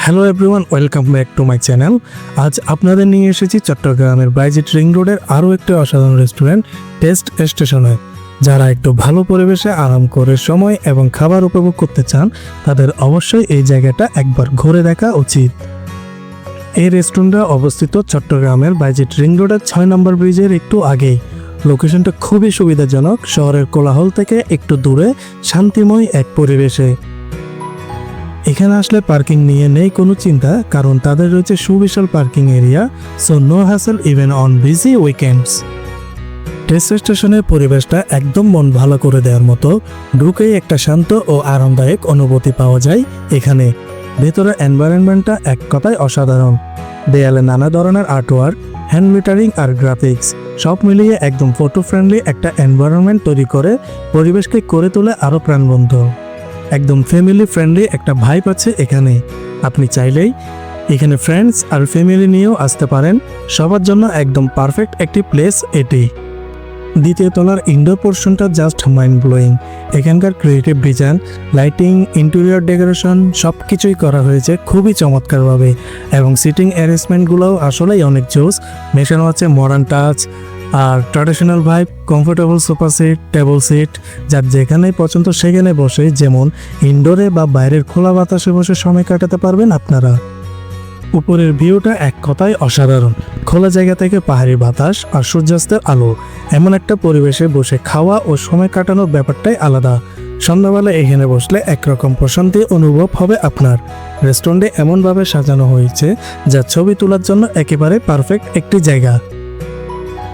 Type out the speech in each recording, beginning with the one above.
Hello everyone, welcome back to my channel. আজ আপনাদের নিয়ে এসেছি চট্টগ্রামের বাইজিট রিং রোডের আরও একটি অসাধারণ রেস্টুরেন্ট টেস্ট স্টেশনে। যারা একটু ভালো পরিবেশে আরাম করে সময় এবং খাবার উপভোগ করতে চান তাদের অবশ্যই এই জায়গাটা একবার ঘুরে দেখা উচিত। এই রেস্টুরেন্টটা অবস্থিত চট্টগ্রামের বাইজিট রিং রোডের 6 নম্বর ব্রিজের একটু আগেই। লোকেশনটা খুবই সুবিধাজনক, শহরের কোলাহল থেকে একটু দূরে শান্তিময় এক পরিবেশে। এখানে আসলে পার্কিং নিয়ে নেই কোনো চিন্তা, কারণ তাদের রয়েছে সুবিশাল parking area, so no hassle even on busy weekends. Taste স্টেশনের পরিবেশটা একদম মন ভালো করে দেওয়ার মতো। ঢুকেই একটা শান্ত ও আরামদায়ক অনুভূতি পাওয়া যায় এখানে। ভেতরের এনভায়রনমেন্টটা এক কথায় অসাধারণ। দেয়ালে নানা ধরনের আর্টওয়ার্ক, হ্যান্ড লেটারিং আর গ্রাফিক্স সব মিলিয়ে একদম ফটো ফ্রেন্ডলি একটা এনভায়রনমেন্ট তৈরি করে পরিবেশকে করে তোলে আরও প্রাণবন্ত। একদম ফ্যামিলি ফ্রেন্ডলি একটা ভাইব আছে এখানে। আপনি চাইলেই এখানে ফ্রেন্ডস আর ফ্যামিলি নিয়েও আসতে পারেন। সবার জন্য একদম পারফেক্ট একটি প্লেস এটি। দ্বিতীয় তলার ইনডোর পোর্শনটা জাস্ট মাইন্ড ব্লোয়িং। এখানকার creative design, lighting, interior decoration সব কিছুই করা হয়েছে খুবই চমৎকারভাবে, এবং সিটিং অ্যারেঞ্জমেন্টগুলোও আসলেই অনেক জোস। মেশানো আছে মডার্ন টাচ আর traditional vibe. Comfortable sofa seat, table seat, যার যেখানেই পছন্দ সেখানে বসে, যেমন ইনডোরে বা বাইরের খোলা বাতাসে বসে সময় কাটাতে পারবেন আপনারা। উপরের ভিউটা এক কথায় অসাধারণ। খোলা জায়গা থেকে পাহাড়ি বাতাস আর সূর্যাস্তের আলো, এমন একটা পরিবেশে বসে খাওয়া ও সময় কাটানোর ব্যাপারটাই আলাদা। সন্ধ্যাবেলা এখানে বসলে একরকম প্রশান্তি অনুভব হবে আপনার। রেস্টুরেন্টে এমনভাবে সাজানো হয়েছে যা ছবি তোলার জন্য একেবারে পারফেক্ট একটি জায়গা।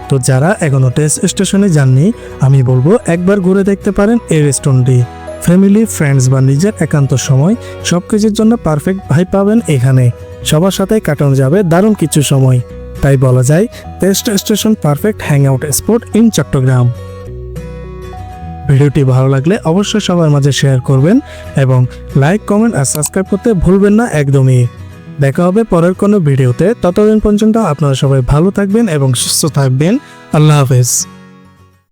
তো যারা এখনো টেস্ট স্টেশনে যাননি, আমি বলবো একবার ঘুরে দেখতে পারেন এই রেস্টুরেন্টটি। ফ্যামিলি, ফ্রেন্ডস বা নিজের একান্ত সময় সব কিছুর জন্য পারফেক্ট ভাইব পাবেন এখানে। সবার সাথে কাটানো যাবে দারুণ কিছু সময়। তাই বলা যায় taste station perfect hang out spot in Chattogram. ভিডিওটি ভালো লাগলে অবশ্যই সবার মাঝে শেয়ার করবেন এবং লাইক, কমেন্ট আর সাবস্ক্রাইব করতে ভুলবেন না একদমই। দেখা হবে পরের কোনো ভিডিওতে। ততদিন পর্যন্ত আপনারা সবাই ভালো থাকবেন এবং সুস্থ থাকবেন। আল্লাহ হাফেজ।